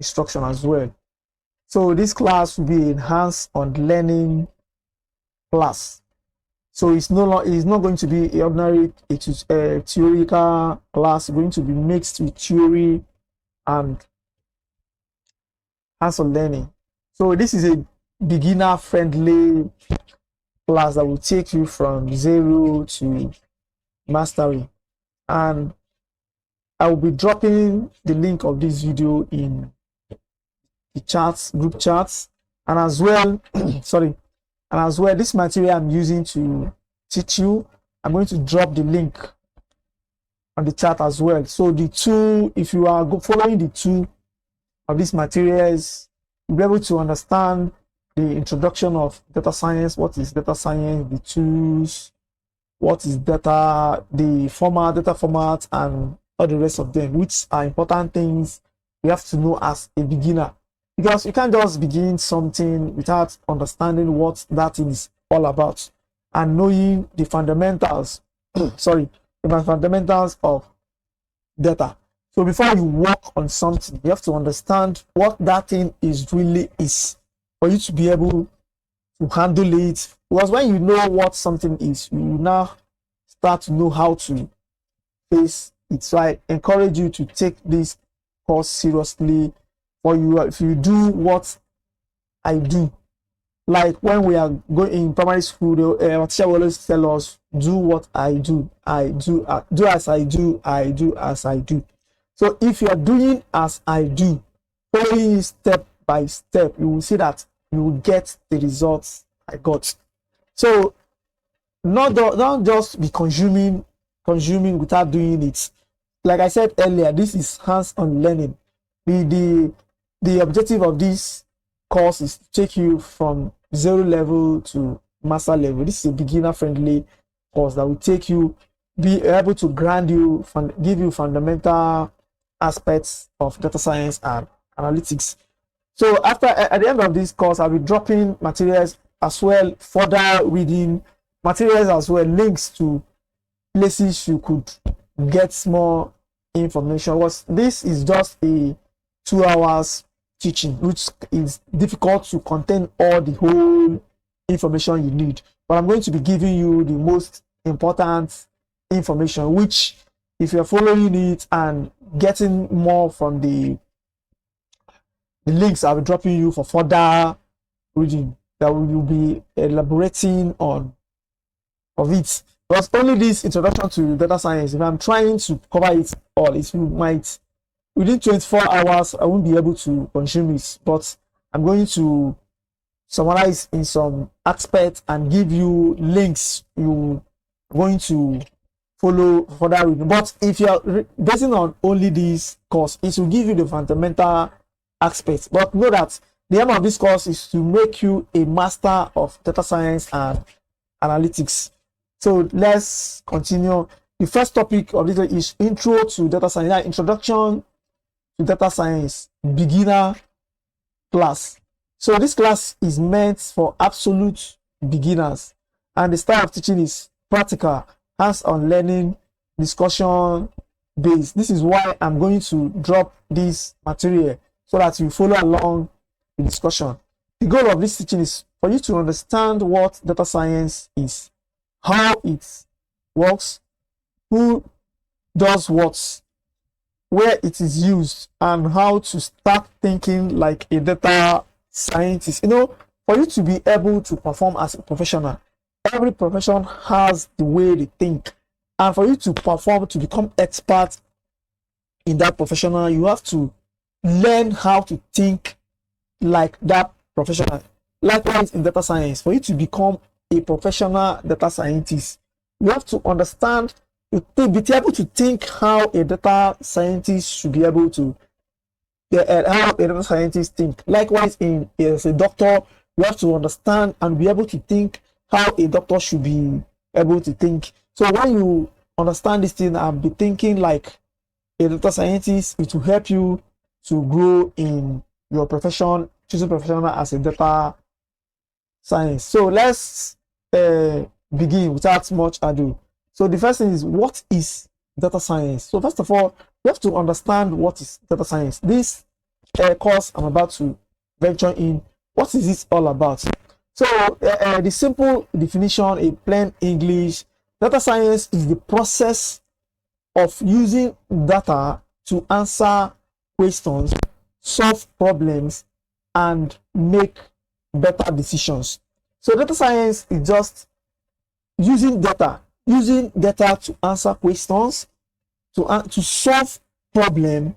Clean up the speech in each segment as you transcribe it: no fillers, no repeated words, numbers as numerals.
instruction as well. So this class will be enhanced on learning class. So it's not going to be a ordinary theoretical class. It's going to be mixed with theory and hands-on learning. So this is a beginner-friendly class that will take you from zero to mastery. And I will be dropping the link of this video in the chats, group chats, and as well, this material I'm using to teach you, I'm going to drop the link on the chat as well. So the two, if you are following the two of these materials, you'll be able to understand the introduction of data science, what is data science, the tools, what is data, the data format, and all the rest of them, which are important things you have to know as a beginner. Because you can't just begin something without understanding what that is all about and knowing the fundamentals, the fundamentals of data. So before you work on something, you have to understand what that thing really is for you to be able to handle it. Because when you know what something is, you now start to know how to face it. So I encourage you to take this course seriously. For you, if you do what I do, like when we are going in primary school, the teacher will always tell us, do what I do, do as I do, I do as I do. So if you are doing as I do, following step by step, you will see that you will get the results I got. So don't just be consuming without doing it. Like I said earlier, this is hands-on learning. The objective of this course is to take you from zero level to master level. This is a beginner-friendly course that will take you, be able to give you fundamental aspects of data science and analytics. So at the end of this course, I'll be dropping materials as well, further reading materials as well, links to places you could get more information. This is just a 2 hours teaching, which is difficult to contain all the whole information you need. But I'm going to be giving you the most important information, which if you're following it and getting more from the links I'll be dropping you for further reading, that will be elaborating on of it. Because only this introduction to data science, if I'm trying to cover it all, it might within 24 hours I won't be able to consume it, but I'm going to summarize in some aspects and give you links you're going to follow further reading. But if you're basing on only this course, it will give you the fundamental aspects. But know that the aim of this course is to make you a master of data science and analytics. So let's continue. The first topic of this is intro to data science, introduction to data science, beginner class. So this class is meant for absolute beginners, and the style of teaching is practical, hands-on learning, discussion based. This is why I'm going to drop this material so that you follow along the discussion. The goal of this teaching is for you to understand what data science is, how it works, who does what, where it is used, and how to start thinking like a data scientist. For you to be able to perform as a professional, every profession has the way they think, and for you to perform, to become expert in that professional, you have to learn how to think like that professional. Likewise in data science, for you to become a professional data scientist, you have to understand, be able to think how a data scientist should be able to, how a data scientist think. Likewise, as a doctor, you have to understand and be able to think how a doctor should be able to think. So when you understand this thing and be thinking like a data scientist, it will help you to grow in your profession, choosing professional as a data science. So let's begin without much ado. So the first thing is, what is data science? So first of all, you have to understand what is data science. This course I'm about to venture in, what is this all about? So the simple definition in plain English, data science is the process of using data to answer questions, solve problems, and make better decisions. So data science is just using data to answer questions, to solve problem,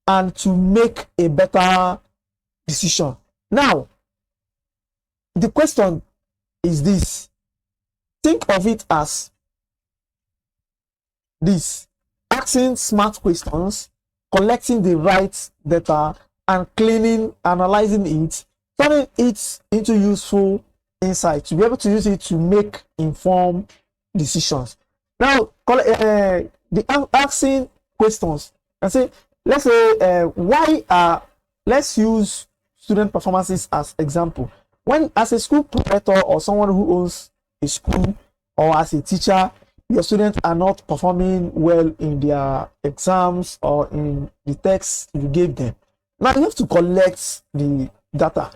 and to make a better decision. Now, the question is this. Think of it as this: asking smart questions, collecting the right data, and cleaning, analyzing it, turning it into useful insight to be able to use it to make informed decisions. Now, the asking questions and say, let's say, let's use student performances as example. When, as a school proprietor or someone who owns a school, or as a teacher, your students are not performing well in their exams or in the text you gave them. Now you have to collect the data.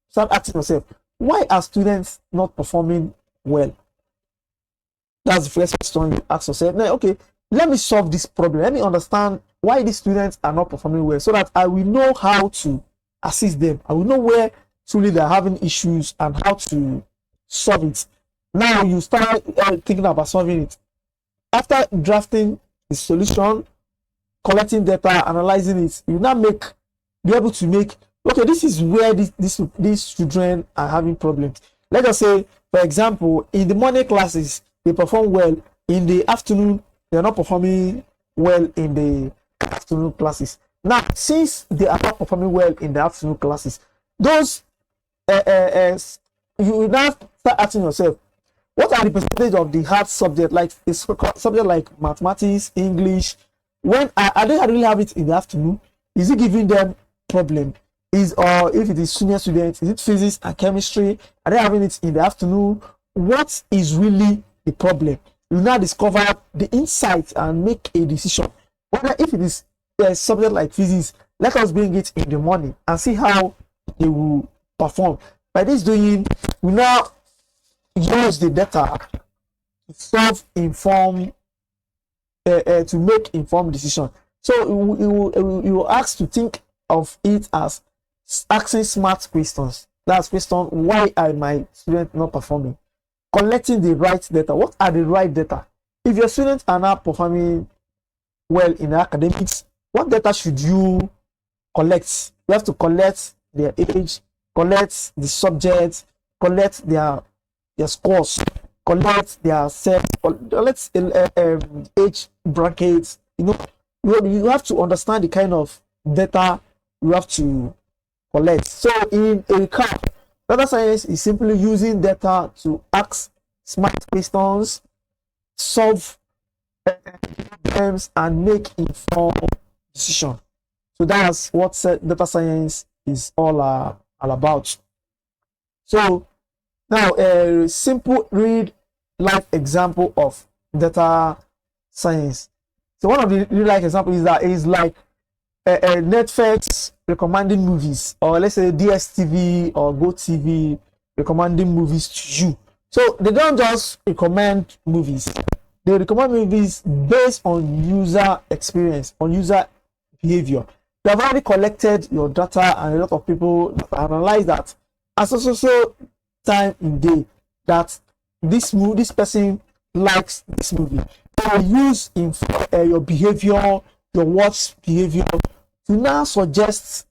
Start asking yourself, why are students not performing well? That's the first question you ask yourself. Now, okay, let me solve this problem. Let me understand why these students are not performing well, so that I will know how to assist them. I will know where truly they're having issues and how to solve it. Now you start thinking about solving it. After drafting the solution, collecting data, analyzing it, you now be able to make, okay, this is where these children are having problems. Let us say, for example, in the morning classes, they perform well. In the afternoon, they're not performing well in the afternoon classes. Now, since they are not performing well in the afternoon classes, those you now start asking yourself, what are the percentage of the hard subject, like a subject like mathematics, English? When are they really have it in the afternoon? Is it giving them problem? Or if it is senior students, is it physics and chemistry? Are they having it in the afternoon? What is really the problem? You now discover the insight and make a decision. Whether if it is a subject like physics, let us bring it in the morning and see how they will perform. By this doing, we now use the data to solve informed, to make informed decision. So you will ask to think of it as asking smart questions. That's question: why are my students not performing? Collecting the right data. What are the right data? If your students are not performing well in academics, what data should you collect? You have to collect their age, collect the subjects, collect their scores, collect their sex, collect age brackets. You have to understand the kind of data you have to collect. So in a recap, data science is simply using data to ask smart questions, solve problems, and make informed decisions. So that's what data science is all about. So now a simple read life example of data science. So one of the real life examples is like Netflix recommending movies, or let's say DSTV or GoTV recommending movies to you. So they don't just recommend movies, they recommend movies based on user experience, on user behavior. They have already collected your data, and a lot of people analyze that as so time in day that this person likes this movie. They use your behavior, your watch behavior, to now suggest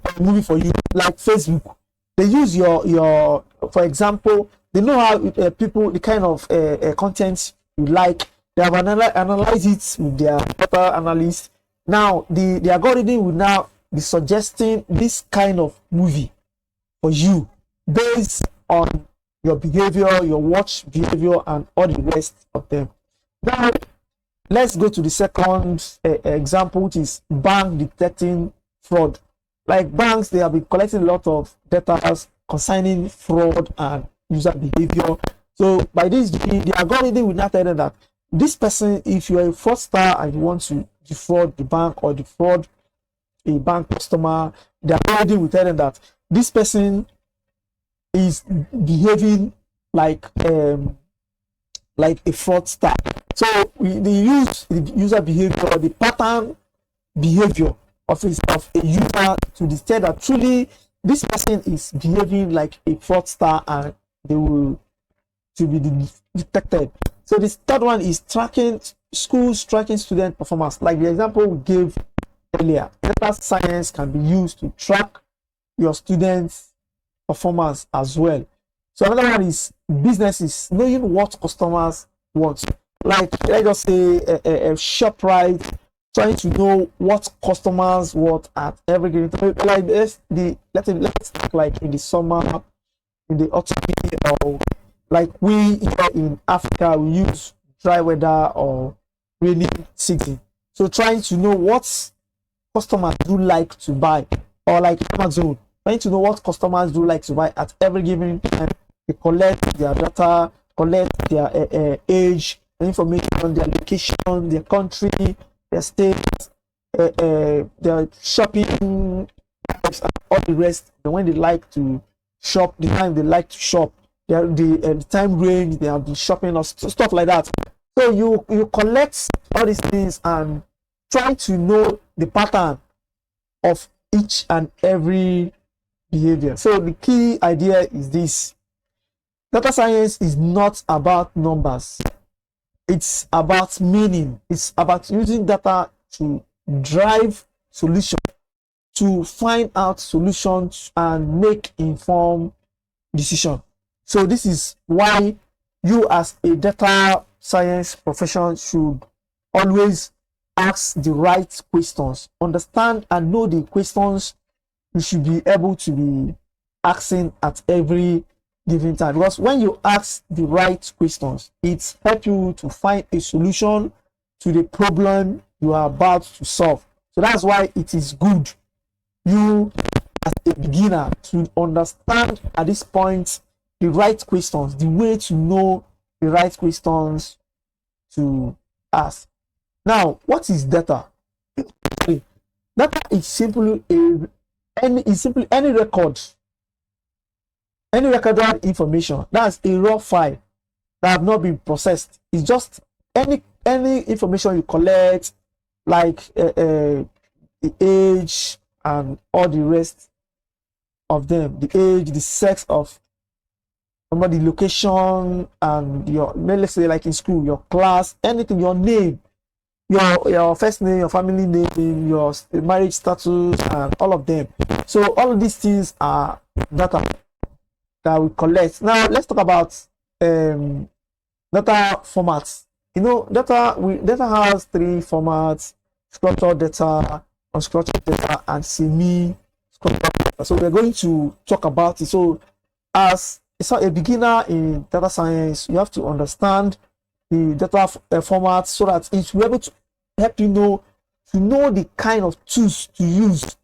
a movie for you. Like Facebook, they use your for example, they know how people, the kind of content you like. They have analyzed it with their data analyst. Now the algorithm will now be suggesting this kind of movie for you based on your behavior, your watch behavior, and all the rest of them. Now let's go to the second example, which is bank detecting fraud. Like banks, they have been collecting a lot of data concerning fraud and user behavior. So by this, the algorithm will not tell them that this person, if you are a fraudster and you want to defraud the bank or defraud a bank customer, they already will tell them that this person is behaving like a fraudster. So they use the user behavior, the pattern behavior of a user to detect that truly this person is behaving like a fraudster, and they will to be detected. So this third one is tracking schools, tracking student performance. Like the example we gave earlier, data science can be used to track your students' performance as well. So another one is businesses, knowing what customers want. Like let's just say a ShopRite, trying to know what customers want at every given time. Like this, let's talk like in the summer, in the autumn, or like we here in Africa, we use dry weather or rainy season. So trying to know what customers do like to buy, or like Amazon, trying to know what customers do like to buy at every given time. They collect their data, collect their age, information, their location, their country, their state, their shopping types, and all the rest. And when they like to shop, the time they like to shop, the time range they have been shopping, or stuff like that. So you collect all these things and try to know the pattern of each and every behavior. So the key idea is this: data science is not about numbers, it's about meaning. It's about using data to drive solutions, to find out solutions and make informed decision. So this is why you as a data science professional should always ask the right questions, understand and know the questions you should be able to be asking at every given time. Because when you ask the right questions, it helps you to find a solution to the problem you are about to solve. So that's why it is good you as a beginner to understand at this point the right questions, the way to know the right questions to ask. Now, what is data? Data is simply any record, any recorded information. That's a raw file that have not been processed. It's just any information you collect, like the age and all the rest of them, the age, the sex of somebody, location, and your, let's say like in school, your class, anything, your name, your first name, your family name, your marriage status, and all of them. So all of these things are data that we collect. Now let's talk about data formats. You know, data has three formats: structured data, unstructured data, and semi-structured data. So we're going to talk about it. So as a beginner in data science, you have to understand the data format so that it will be able to help you know the kind of tools to use,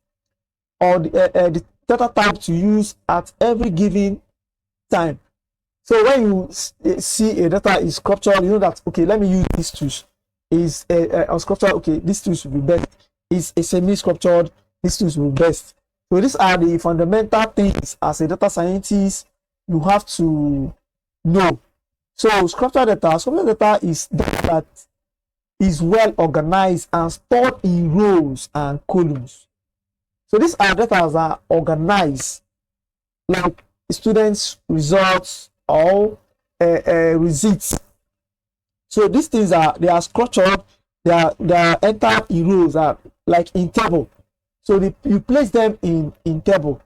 or the data type to use at every given time. So when you see a data is structured, you know that, okay, let me use these tools. Is unstructured, okay, these tools will be best. Is a semi-structured, these tools will be best. So these are the fundamental things as a data scientist you have to know. So structured data is data that is well organized and stored in rows and columns. So these are data that are organized, like students' results or receipts. So these things they are structured, they are entered in rows, are like in table. So you place them in table,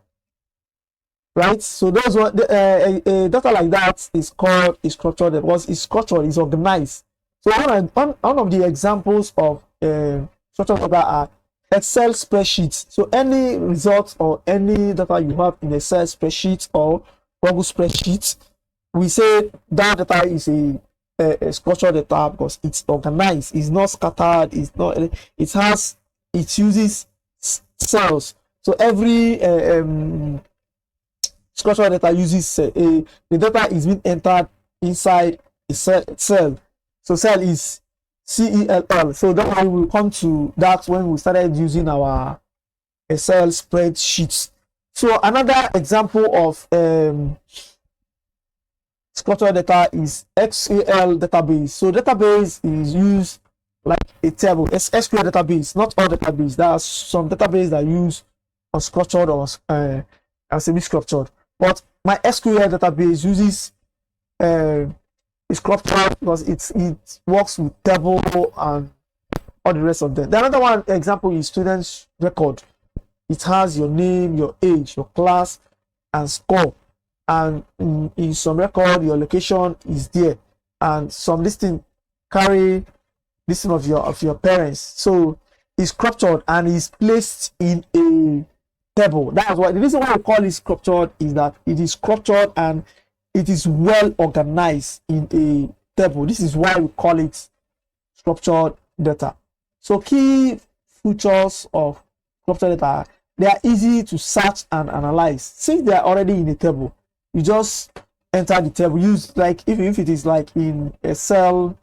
right? So those one a data like that is called a structured data, because it's structured, is organized. So one of the examples of structured data are Excel spreadsheets. So any results or any data you have in Excel spreadsheet or Google spreadsheet, we say that data is a structured data because it's organized, it's not scattered, it uses cells. So every structured data uses the data is being entered inside a cell. So cell is CELL. So that we will come to that when we started using our Excel spreadsheets. So another example of structured data is SQL database. So database is used like a table. It's SQL database, not all database. There are some database that use unstructured or semi-structured. But my SQL database uses structured because it works with table and all the rest of them. The another one example is students record. It has your name, your age, your class, and score. And in some record, your location is there, and some listing carry listing of your parents. So it's structured and is placed in a table. That's why the reason why we call it structured is that it is structured and it is well organized in a table. This is why we call it structured data. So key features of structured data, they are easy to search and analyze. Since they are already in a table, you just enter the table. Use like if it is like in Excel,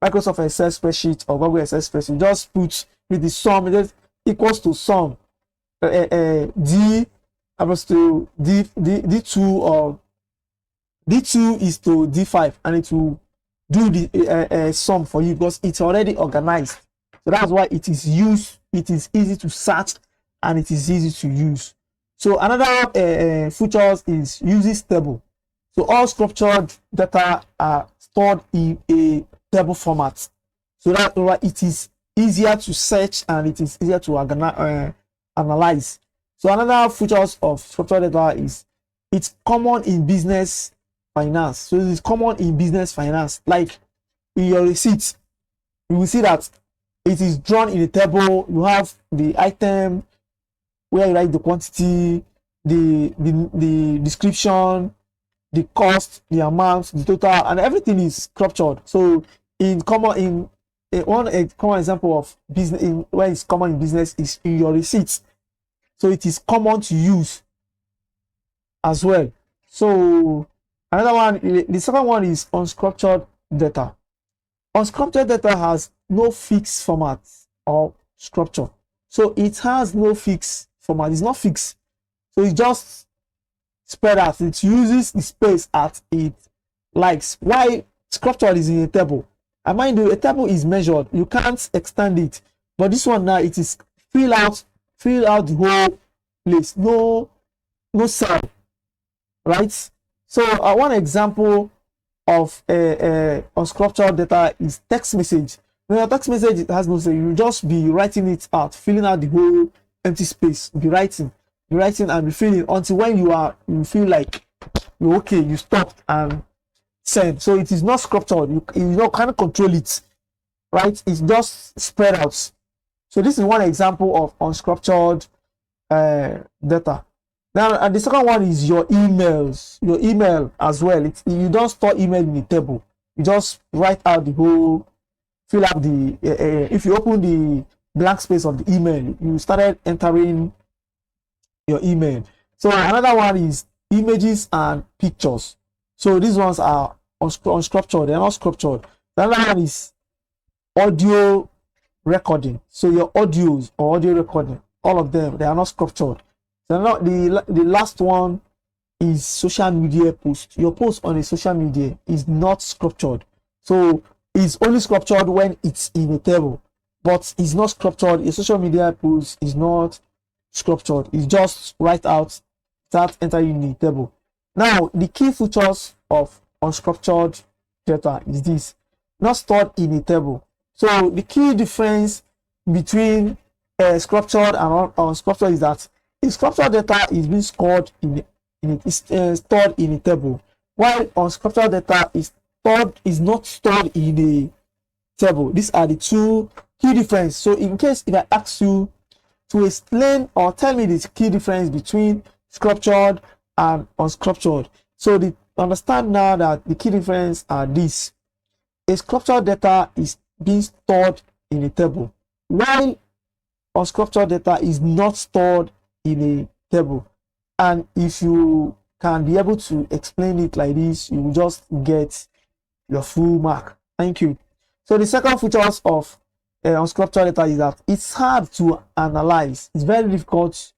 Microsoft Excel spreadsheet or Google Excel spreadsheet, just put with the sum, it equals to sum d equals to d2 or d2 is to d5, and it will do the sum for you because it's already organized. So that's why it is used. It is easy to search and it is easy to use. So another features is uses table. So all structured data are stored in a table format. So that's why it is easier to search and it is easier to analyze. So another features of structured data is it's common in business finance. So it is common in business finance. Like in your receipts, you will see that it is drawn in a table. You have the item where you write the quantity, the description, the cost, the amount, the total, and everything is structured. So one common example of business where it's common in business is in your receipts. So it is common to use as well. So another one, the second one is unstructured data. Unstructured data has no fixed format or structure. So it has no fixed format. It's not fixed. So it's just spread out. It uses the space at it likes. Why structured is in a table? And mind you, a table is measured. You can't extend it. But this one now, it is fill out the whole place. No cell, right? So one example of unstructured data is text message. When your text message it has no say, you just be writing it out, filling out the whole empty space. Be writing and be filling until when you feel like you're okay, you stopped and send. So it is not structured. You can't control it, right? It's just spread out. So this is one example of unstructured data. Now, and the second one is your emails. Your email as well. You don't store email in a table. You just write out the whole, fill up the. If you open the blank space of the email, you started entering your email. So another one is images and pictures. So these ones are unstructured. They're not structured. The other one is audio recording. So your audios or audio recording, all of them, they are not structured. So now the last one is social media post. Your post on a social media is not structured. So it's only structured when it's in a table, but it's not structured. A social media post is not structured. It's just write out, start entering in the table. Now the key features of unstructured data is this: not stored in a table. So the key difference between structured and unstructured is that structured data is being stored in a table, while unstructured data is not stored in a table. These are the two key differences. So in case if I ask you to explain or tell me the key difference between structured and unstructured, so understand now that the key difference are this: a structured data is being stored in a table, while unstructured data is not stored in a table. And if you can be able to explain it like this, you will just get your full mark. Thank you. So the second features of unstructured data is that it's hard to analyze. It's very difficult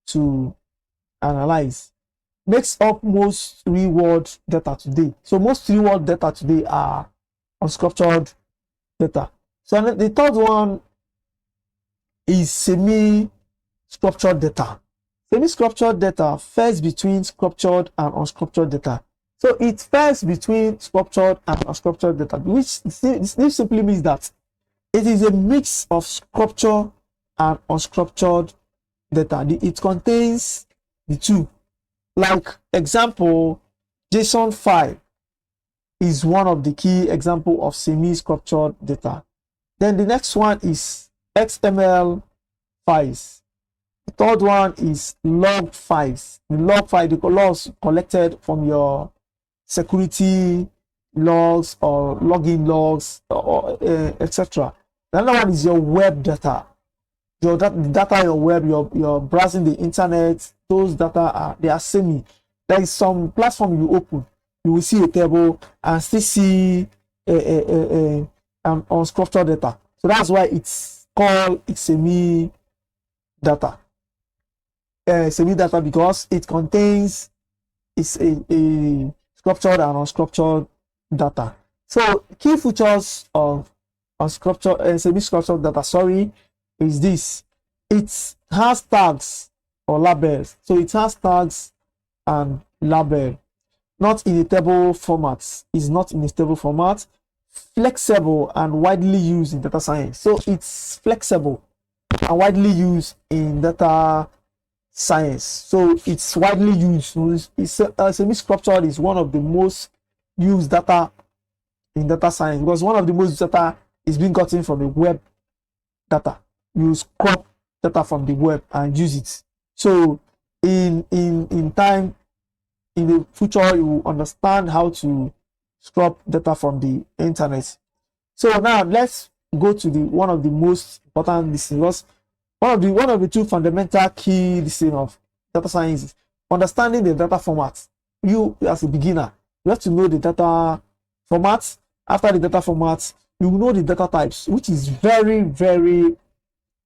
to analyze. Makes up most real world data today. So most real world data today are unstructured data. So the third one is semi-structured data. Semi-structured data fares between structured and unstructured data. So it fares between structured and unstructured data, which this simply means that it is a mix of structured and unstructured data. It contains the two. Like example, JSON file is one of the key example of semi-structured data. Then the next one is XML files. The third one is log files. The log file, the logs collected from your security logs or login logs or etc. Another one is your web data. Your data, your web, you're browsing the internet. Those data they are semi. There is some platform you open, you will see a table and still see unstructured data. So that's why it's called semi data. Semi data because it contains a structured and unstructured data. So key features of unstructured and semi-structured data, is this: it has tags or labels. So it has tags and label, not in a table format. It's not in a table format. Flexible and widely used in data science. So it's flexible and widely used in data science. So it's widely used. Semi-structured is one of the most used data in data science because one of the most data is being gotten from the web data. You scrap data from the web and use it. So in time, in the future, you will understand how to scrap data from the internet. So now let's go to one of the most important decisions. One of the two fundamental key decisions of data science is understanding the data format. You as a beginner, you have to know the data formats. After the data formats, you know the data types, which is very, very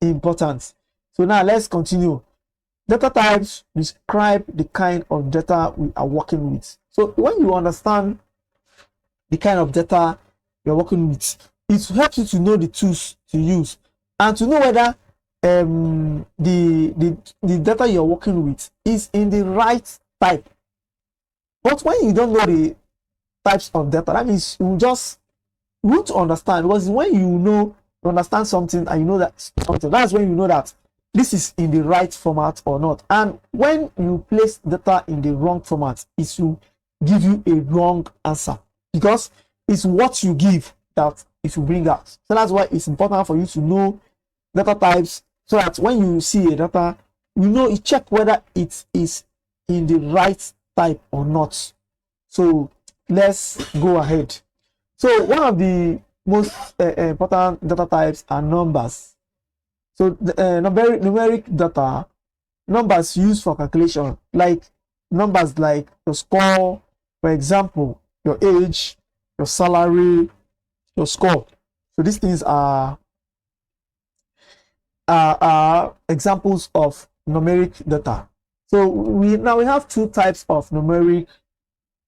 important. So now let's continue. Data types describe the kind of data we are working with. So when you understand the kind of data you're working with, it helps you to know the tools to use and to know whether the data you're working with is in the right type. But when you don't know the types of data, that means you won't understand, because when you understand something and you know that something, that's when you know that this is in the right format or not. And when you place data in the wrong format, it will give you a wrong answer, because it's what you give that it will bring out. So that's why it's important for you to know data types, so that when you see a data, you check whether it is in the right type or not. So let's go ahead. So one of the most important data types are numbers. So numeric data, numbers used for calculation, like numbers like your score, for example, your age, your salary, your score. So these things are examples of numeric data. So we have two types of numeric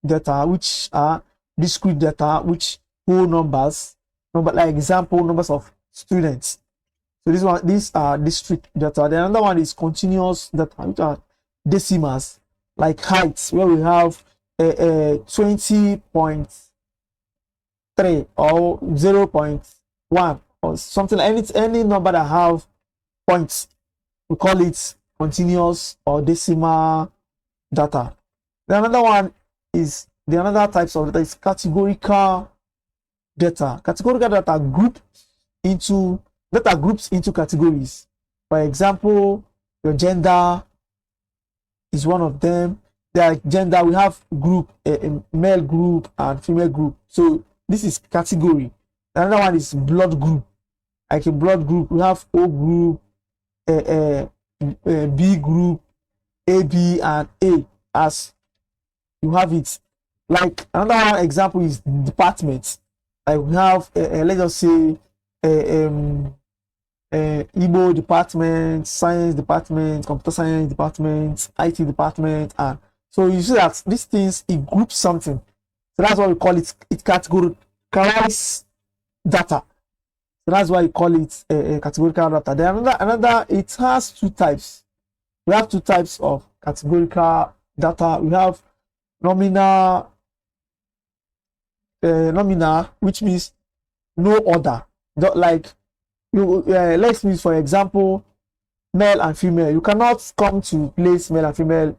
data, which are discrete data, which hold numbers, like example numbers of students. So these are discrete data. The another one is continuous data, which are decimals, like heights, where we have 20.3 or 0.1 or something, any number that have points, we call it continuous or decimal data. The another types of data is categorical data. Categorical data groups into categories. For example, your gender is one of them. Like gender, we have group, a male group and female group. So this is category. Another one is blood group. Like a blood group, we have O group, B group, AB and A, as you have it. Like another one example is department. Like we have let's just say Igbo department, science department, computer science department, IT department, and so you see that these things it groups something. So that's why we call it. It categorize data. So that's why you call it a categorical data. Then another. It has two types. We have two types of categorical data. We have nominal, which means no order. Like you, let's use for example, male and female. You cannot come to place male and female.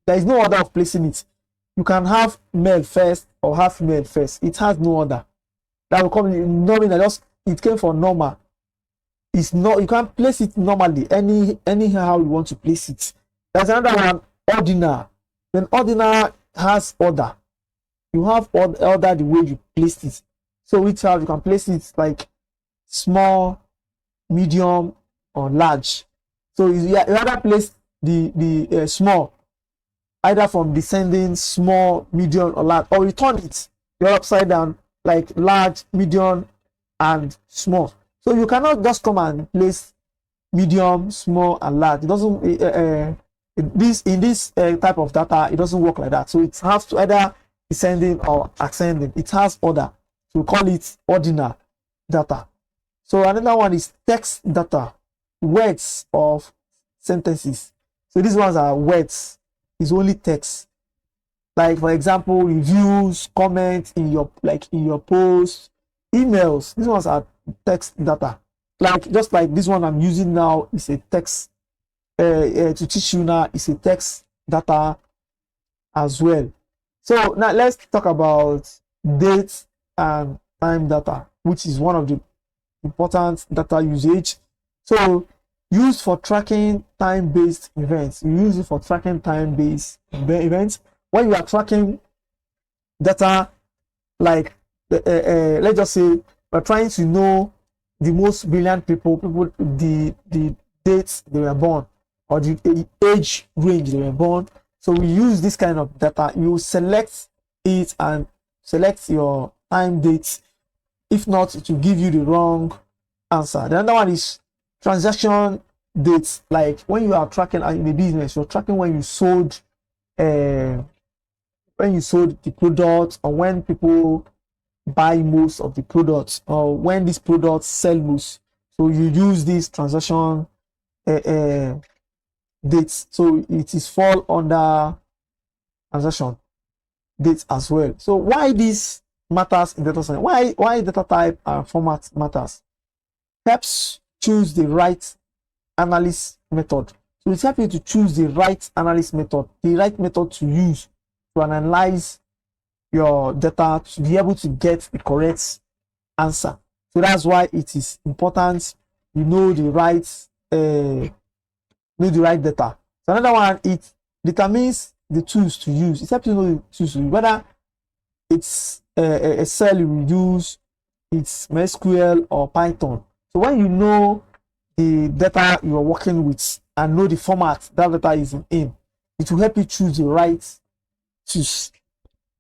There is no order of placing it. You can have male first or have female first. It has no order. That will come in nominal. Just it came from normal. It's not, you can't place it normally anyhow you want to place it. There's another one, ordinal. Then ordinal has order. You have order the way you place it. So which have you can place it like small, medium, or large. So you either place the small, either from descending, small, medium, or large, or you turn it, you're upside down, like large, medium, and small. So you cannot just come and place medium, small, and large. It doesn't. In this type of data, it doesn't work like that. So it has to either descending or ascending. It has order. So we call it ordinal data. So another one is text data, words of sentences. So these ones are words. It's only text. Like for example, reviews, comments in your posts, emails. These ones are text data. Like just like this one I'm using now is a text. To teach you now is a text data as well. So now let's talk about date and time data, which is one of the important data usage. So used for tracking time-based events. You use it for tracking time-based events. When you are tracking data, like let's just say we're trying to know the most brilliant people, the dates they were born or the age range they were born. So we use this kind of data. You select it and select your time dates. If not, it will give you the wrong answer. The other one is transaction dates. Like when you are tracking in a business, you're tracking when you sold the product, or when people buy most of the products, or when these products sell most. So you use this transaction dates. So it is fall under transaction dates as well. So why this matters in data science? Why data type and format matters? Helps choose the right analysis method. So it helps you to choose the right analysis method, the right method to use to analyze your data to be able to get the correct answer. So that's why it is important you know the right data. So another one, it determines the tools to use. It helps you know the tools to use, whether it's Excel you use, it's MySQL or Python. So when you know the data you are working with and know the format that data is in, it will help you choose the right tools.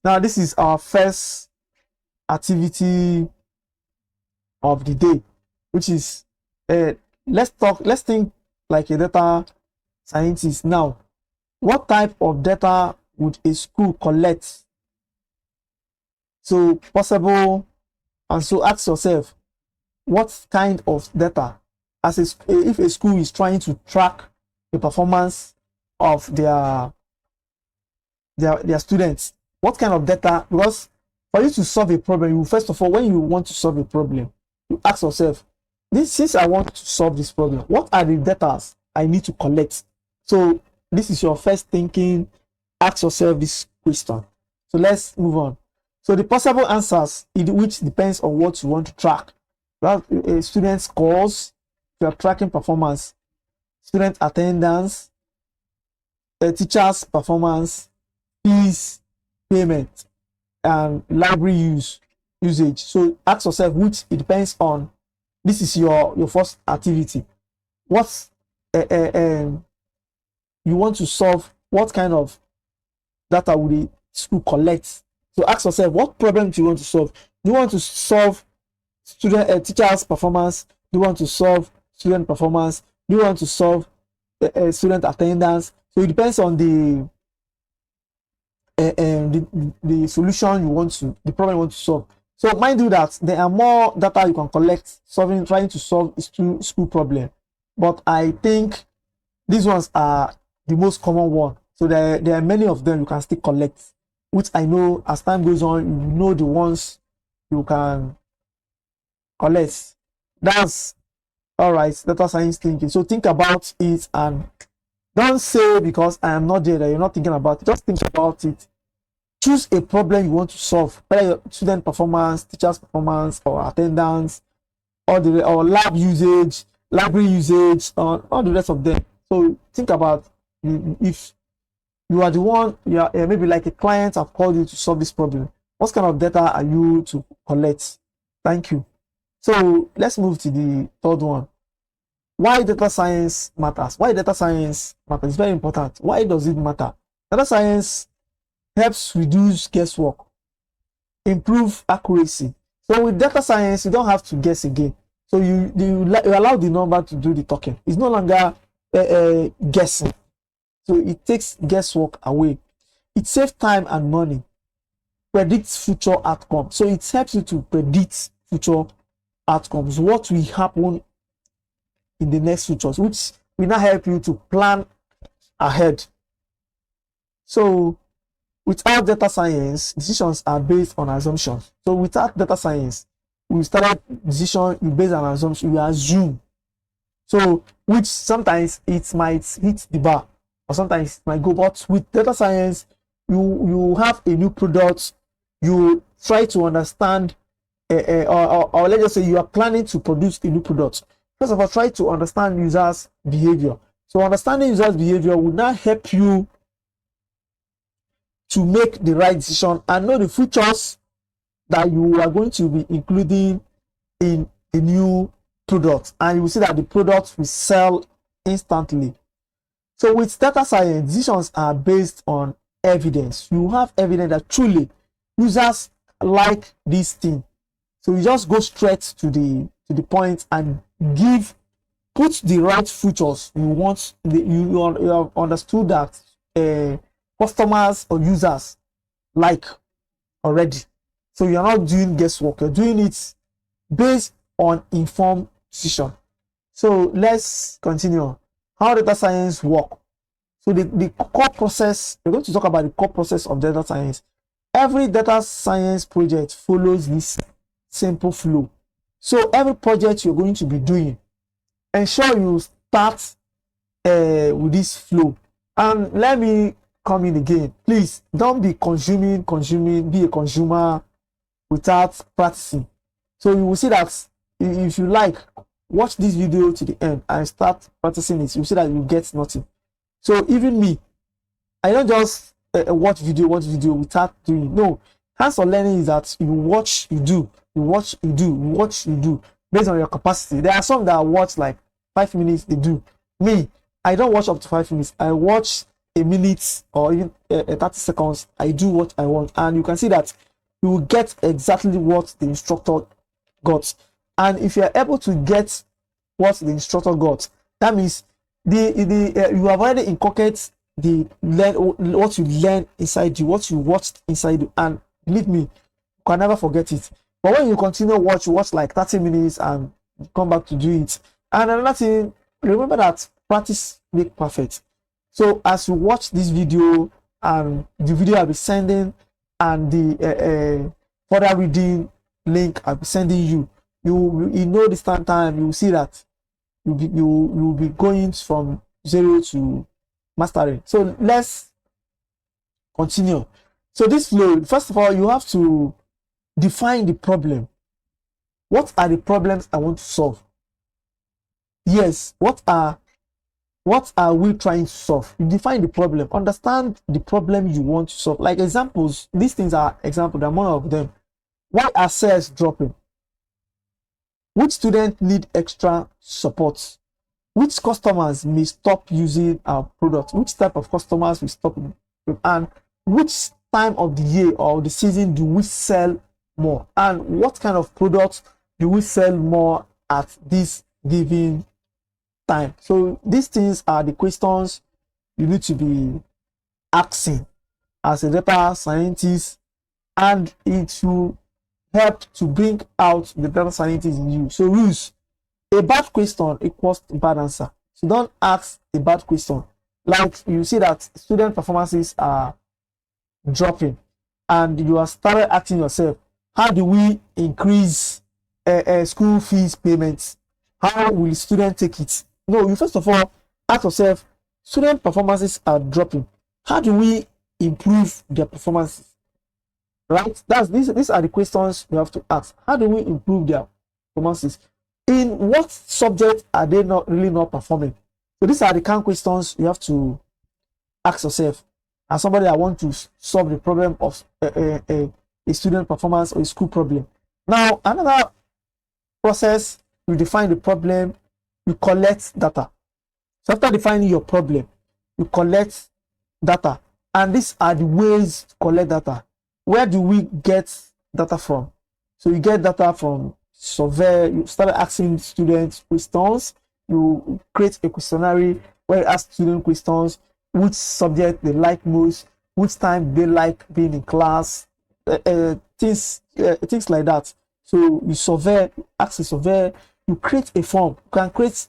Now this is our first activity of the day, which is let's think like a data scientist. Now, what type of data would a school collect? So possible, and so ask yourself, what kind of data, if a school is trying to track the performance of their students, what kind of data? Because for you to solve a problem, you first of all, when you want to solve a problem, you ask yourself, since I want to solve this problem, what are the data I need to collect? So this is your first thinking. Ask yourself this question. So let's move on. So the possible answers, which depends on what you want to track. You have student scores, you are tracking performance, student attendance, teachers' performance, fees, payment, and library usage. So ask yourself which it depends on. This is your first activity. What you want to solve? What kind of data will the school collect? So ask yourself, what problem do you want to solve? Do you want to solve student teachers performance? Do you want to solve student performance? Do you want to solve student attendance? So it depends on the solution you want to, the problem you want to solve. So mind you that there are more data you can collect trying to solve a school problem, but I think these ones are the most common one. So there are many of them you can still collect, which I know as time goes on, you know the ones you can collect. That's all right. Data science thinking. So think about it and don't say because I am not there that you're not thinking about it. Just think about it. Choose a problem you want to solve, whether your student performance, teachers performance, or attendance, or lab usage, library usage, or all the rest of them. So think about if you are the one, you are maybe like a client have called you to solve this problem. What kind of data are you to collect? Thank you. So let's move to the third one. Why data science matters? Why data science matters? It's very important. Why does it matter? Data science helps reduce guesswork, improve accuracy. So with data science, you don't have to guess again. So you allow the number to do the talking. It's no longer guessing. So it takes guesswork away. It saves time and money. Predicts future outcomes. So it helps you to predict future outcomes. What will happen in the next futures, which will now help you to plan ahead. So without data science, decisions are based on assumptions. So without data science, we start decision based on assumption. We assume. So which sometimes it might hit the bar, or sometimes it might go. But with data science, you have a new product. You try to understand, or let's just say you are planning to produce a new product. First of all, try to understand users' behavior. So understanding users' behavior will now help you to make the right decision and know the features that you are going to be including in a new product, and you will see that the product will sell instantly. So with data science, decisions are based on evidence. You have evidence that truly users like this thing. So you just go straight to the point and put the right features you want. You have understood that customers or users like already. So you're not doing guesswork, you're doing it based on informed decision. So let's continue. How data science work? So the core process, we're going to talk about the core process of data science. Every data science project follows this simple flow. So every project you're going to be doing, ensure you start with this flow. And let me come in again. Please don't be consuming, be a consumer without practicing. So you will see that if you like, watch this video to the end and start practicing it, you see that you get nothing. So even me, I don't just watch video without doing. No, hands-on learning is that you watch, you do, you watch, you do, you watch, you do, based on your capacity. There are some that watch like 5 minutes, they do. Me, I don't watch up to 5 minutes. I watch a minute or even 30 seconds. I do what I want, and you can see that you will get exactly what the instructor got. And if you are able to get what the instructor got, that means you have already inculcated what you learn inside you, what you watched inside you, and believe me, you can never forget it. But when you continue watch like 30 minutes and come back to do it. And another thing, remember that practice make perfect. So as you watch this video and the video I'll be sending and the further reading link I'll be sending you, you know this time you will see that you will be going from 0 to mastering. So let's continue. So this flow, first of all, you have to define the problem. What are the problems I want to solve? Yes, what are we trying to solve? You define the problem, understand the problem you want to solve. Like examples, these things are examples, there are more of them. Why are sales dropping? Which students need extra support? Which customers may stop using our product? Which type of customers will stop? And which time of the year or the season do we sell more? And what kind of products you will sell more at this given time? So these things are the questions you need to be asking as a data scientist, and it will help to bring out the data scientist in you. So rules: a bad question equals bad answer. So don't ask a bad question. Like you see that student performances are dropping, and you are started asking yourself, how do we increase school fees payments? How will students take it? No, you first of all ask yourself, student performances are dropping. How do we improve their performances? Right? These are the questions you have to ask. How do we improve their performances? In what subject are they not really not performing? So these are the kind of questions you have to ask yourself as somebody that want to solve the problem of a student performance or a school problem. Now, another process, you define the problem, you collect data. So after defining your problem, you collect data. And these are the ways to collect data. Where do we get data from? So you get data from survey. You start asking students questions. You create a questionnaire where you ask students questions, which subject they like most, which time they like being in class, things like that. So you survey, ask a survey, you create a form. You can create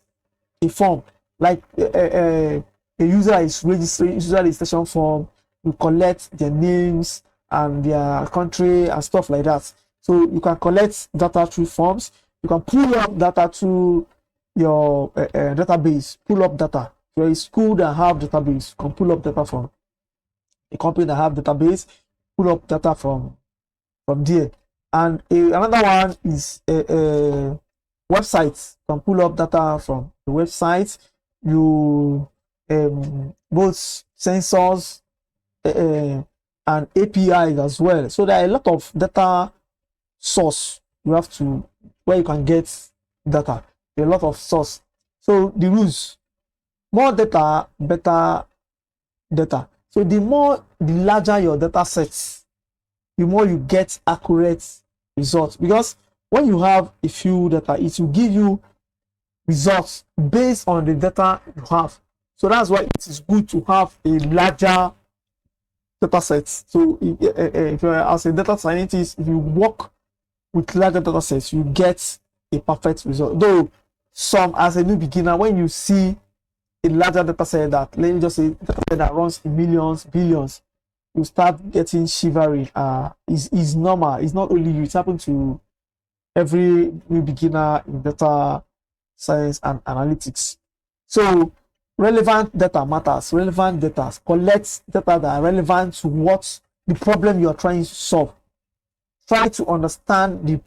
a form like a user registration form. You collect their names and their country and stuff like that. So you can collect data through forms. You can pull up data to your database. Pull up data. If you're a school that have database, you can pull up data from a company that have database. Pull up data from there. And another one is websites. You can pull up data from the website. You both sensors and APIs as well. So there are a lot of data source you have to where you can get data. There are a lot of source. So the rules: more data, better data. So the larger your data sets, the more you get accurate results. Because when you have a few data, it will give you results based on the data you have. So that's why it is good to have a larger data sets. So if you're as a data scientist, if you work with larger data sets, you get a perfect result. Though some, as a new beginner, when you see a larger data set that, let me just say, data set that runs in millions, billions, you start getting shivering. Is normal. It's not only you. It happens to every new beginner in data science and analytics. So relevant data matters. Relevant data, collect data that are relevant to what the problem you are trying to solve. Try to understand the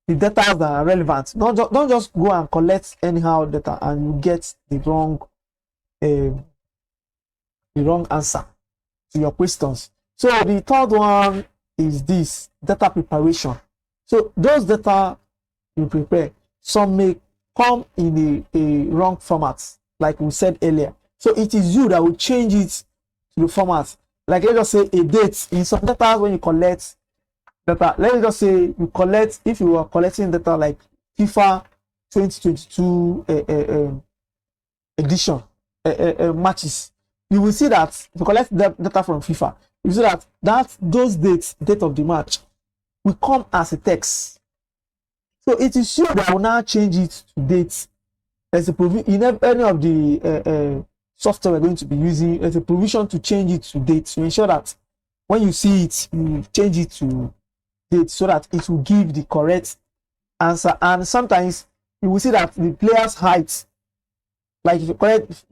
data that are relevant. Don't just go and collect anyhow data and you get the wrong answer to your questions. So the third one is this: data preparation. So those data you prepare, some may come in a wrong format, like we said earlier. So it is you that will change it to the format. Like let's just say a date. In some data, when you collect data, let's just say you collect, if you are collecting data like FIFA 2022 edition matches, you will see that if you collect data from FIFA, you see that those dates, date of the match, will come as a text. So it is sure that I will now change it to dates. There's a provision in any of the software we're going to be using. There's a provision to change it to dates to ensure that when you see it, you change it to date so that it will give the correct answer. And sometimes you will see that the player's height, like if you collect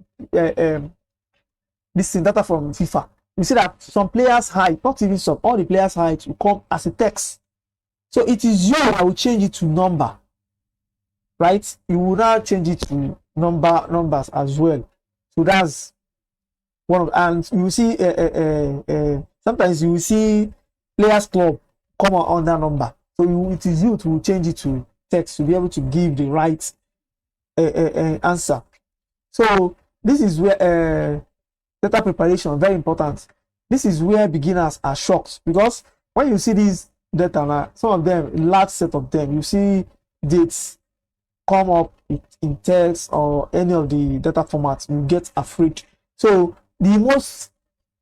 this data from FIFA, you see that some players' height, not even some, all the players' height will come as a text. So it is you that will change it to number, right? You will now change it to numbers as well. So that's one of, and you will see sometimes you will see players club come on that number. So it is you to change it to text to be able to give the right answer. So this is where data preparation very important. This is where beginners are shocked, because when you see these data now, some of them, large set of them, you see dates come up in text or any of the data formats, you get afraid. So the most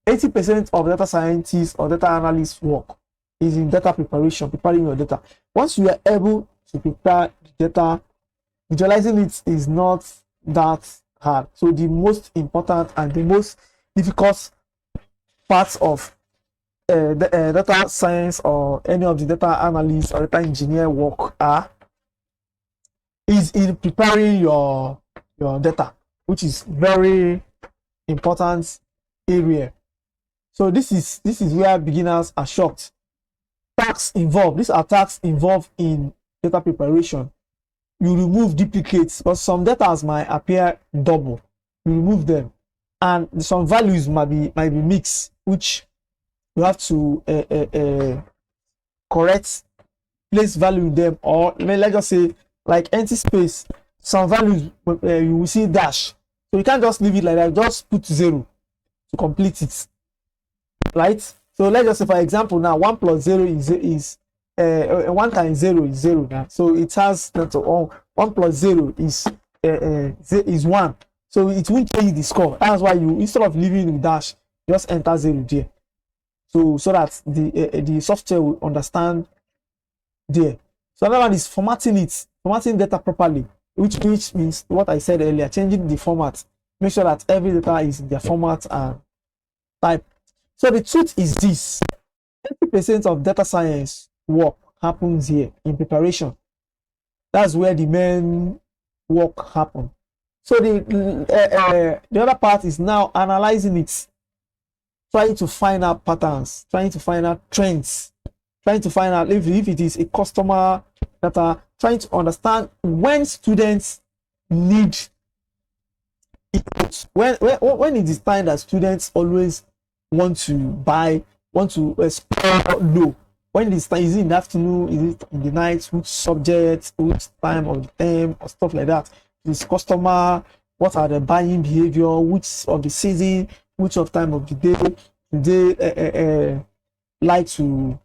80% of data scientists or data analysts work is in data preparation, preparing your data. Once you are able to prepare the data, visualizing it is not that hard. So the most important and the most difficult parts of data science or any of the data analyst or data engineer work is in preparing your data, which is very important area. So this is where beginners are shocked. Tasks involved. These are tasks involved in data preparation. You remove duplicates, but some data might appear double. You remove them, and some values might be mixed, which you have to correct, place value in them, or let's just say like empty space. Some values you will see dash, so you can't just leave it like that. Just put 0 to complete it, right? So let's just say, for example, now 1 plus 0 is 1 times 0 is 0 now. So it has that 1 plus 0 is 1. So it won't change the score. That's why you, instead of leaving the dash, just enter 0 there. So that the software will understand there. So another one is formatting data properly, which means what I said earlier, changing the format. Make sure that every data is in their format and type. So the truth is this: 80% of data science work happens here in preparation. That's where the main work happens. So the other part is now analyzing it, trying to find out patterns, trying to find out trends, trying to find out if it is a customer data, trying to understand when students need it. When it is time that students always want to explore low. When it is time, is it in the afternoon, is it in the night, which subject, which time of the term, or stuff like that. This customer, what are the buying behavior, which of the season, which of time of the day they like to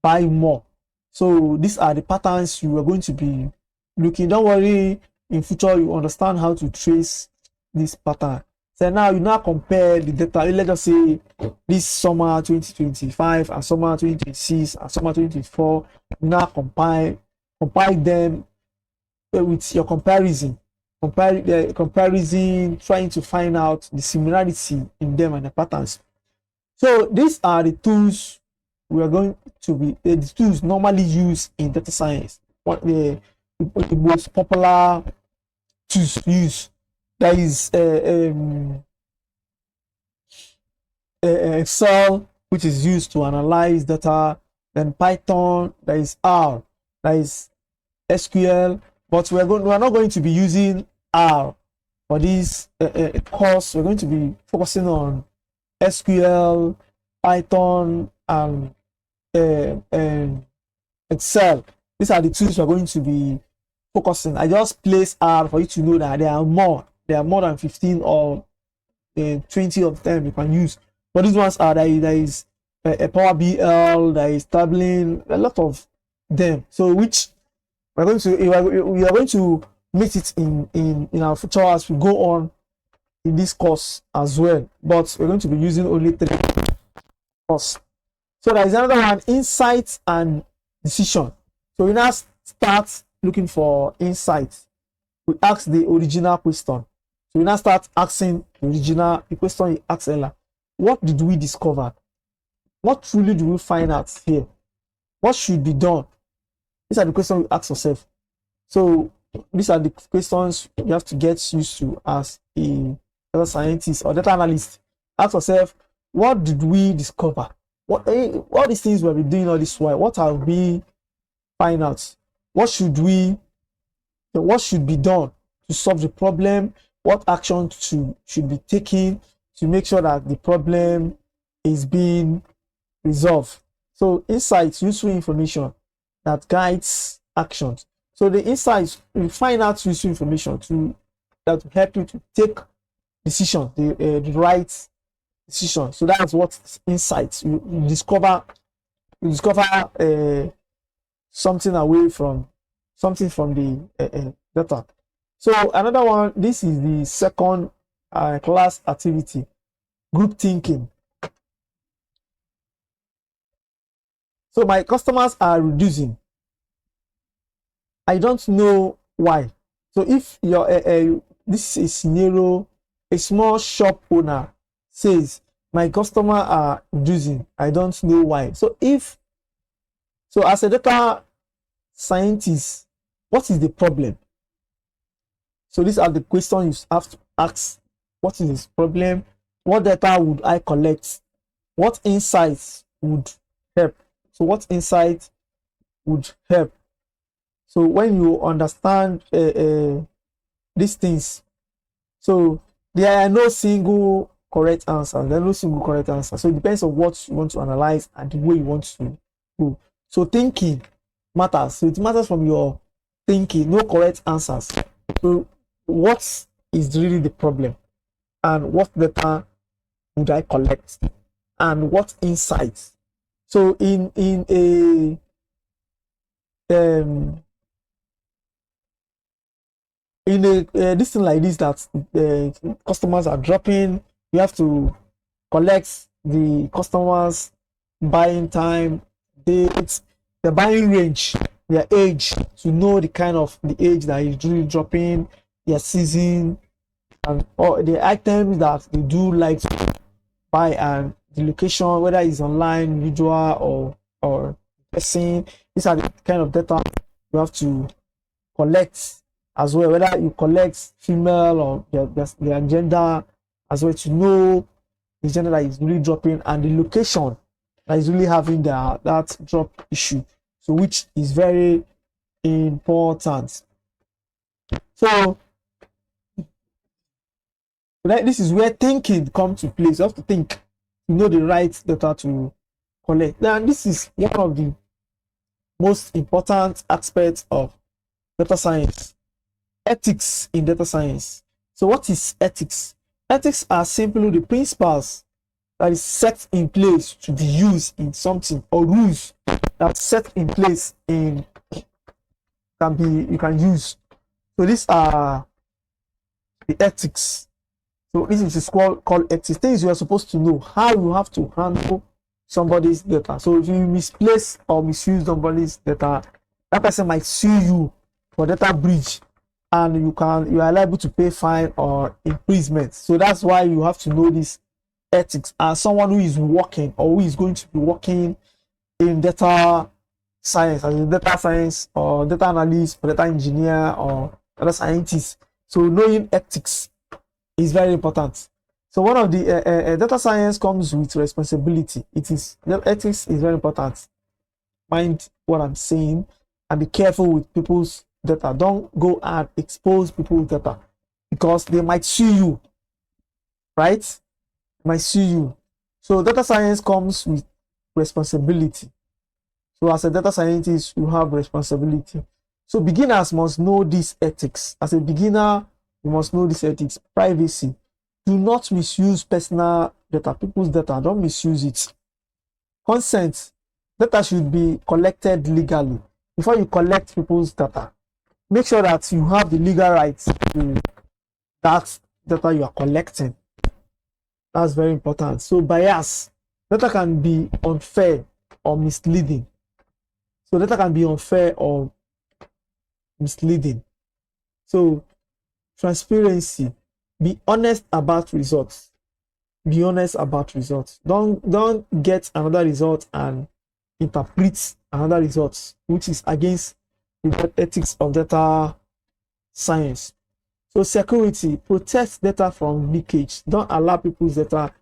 buy more. So these are the patterns you are going to be looking. Don't worry, in future you understand how to trace this pattern. So now you now compare the data. Let's just say this summer 2025 and summer 2026 and summer 2024. Now compile them with your comparison, trying to find out the similarity in them and the patterns. So these are the tools we are going to be the tools normally used in data science. What the most popular tools used. There is Excel, which is used to analyze data. Then Python. There is R. There is SQL. But we are not going to be using R for this course. We're going to be focusing on SQL, Python, and Excel. These are the tools we're going to be focusing. I just place R for you to know that there are more than 15 or 20 of them you can use. But these ones are there is a Power BL, there is Tableau, a lot of them. So which we are going to meet it in our future as we go on in this course as well. But we're going to be using only 3 courses. So there is another one, insights and decision. So we now start looking for insights. We ask the original question. So we now start asking the question you asked earlier. What did we discover? What truly do we find out here? What should be done? These are the questions you ask yourself. So these are the questions you have to get used to as a data scientist or data analyst. Ask yourself, what did we discover? All these things we've been doing all this while, what have we find out? What should be done to solve the problem? What action should be taken to make sure that the problem is being resolved? So insights, useful information that guides actions. So the insights, you find out useful information that will help you to take decisions, the right decision. So that's what insights. You discover you discover something away from something from the data. So another one, this is the second class activity, group thinking. So my customers are reducing. I don't know why. So if your this is a scenario, a small shop owner says my customer are reducing, I don't know why. So as a data scientist, what is the problem? So these are the questions you have to ask. What is this problem? What data would I collect? What insights would help? So what insight would help? So when you understand these things, so there are no single correct answer. There are no single correct answer. So it depends on what you want to analyze and the way you want to go. So thinking matters. So it matters from your thinking, no correct answers. So what is really the problem? And what data would I collect? And what insights? So in a this thing like this that customers are dropping, you have to collect the customers buying time, dates, the buying range, their age, to know the kind of the age that is really dropping, their season, and all the items that they do like to buy, and the location, whether it's online, visual, or person. These are the kind of data you have to collect as well, whether you collect female or their gender as well, to know the gender that is really dropping and the location that is really having that drop issue. So which is very important. So this is where thinking comes to place. You have to think, you know, the right data to collect. Now this is one of the most important aspects of data science. Ethics in data science. So what is ethics? Ethics are simply the principles that is set in place to be used in something, or rules that set in place in you can use. So these are the ethics. So this is called ethics. Things you are supposed to know, how you have to handle somebody's data. So if you misplace or misuse somebody's data, that person might sue you for data breach, and you are liable to pay fine or imprisonment. So that's why you have to know this ethics as someone who is working, or who is going to be working in data science, as a data science or data analyst or data engineer or data scientist. So knowing ethics is very important. So one of the data science comes with responsibility. Ethics is very important. Mind what I'm saying, and be careful with people's data. Don't go and expose people's data, because they might sue you, right? They might sue you. So data science comes with responsibility. So as a data scientist, you have responsibility. So beginners must know this ethics. As a beginner, you must know this ethics. Privacy. Do not misuse personal data, people's data. Don't misuse it. Consent. Data should be collected legally. Before you collect people's data, make sure that you have the legal rights to that data you are collecting. That's very important. So bias. Data can be unfair or misleading. So data can be unfair or misleading. So transparency. Be honest about results. Be honest about results. Don't get another result and interpret another result, which is against the ethics of data science. So security. Protect data from leakage. Don't allow people's data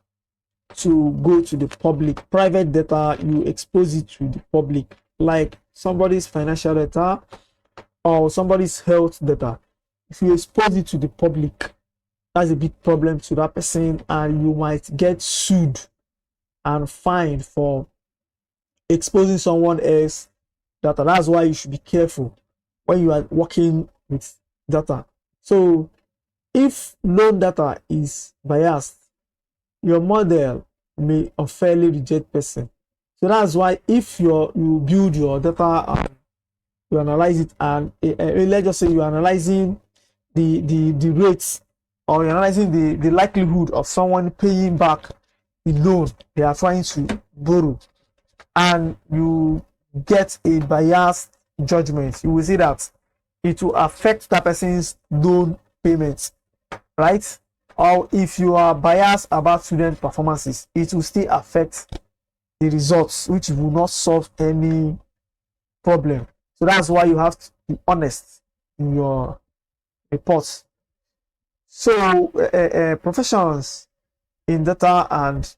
to go to the public. Private data, you expose it to the public, like somebody's financial data or somebody's health data. If you expose it to the public, that's a big problem to that person, and you might get sued and fined for exposing someone else data. That's why you should be careful when you are working with data. So if known data is biased, your model may unfairly reject person. So that's why if you build your data, you analyze it, and let's just say you're analyzing the rates, or you're analyzing the likelihood of someone paying back the loan they are trying to borrow, and you get a biased judgment, you will see that it will affect that person's loan payments, right? Or if you are biased about student performances, it will still affect the results, which will not solve any problem. So that's why you have to be honest in your reports. So professions in data and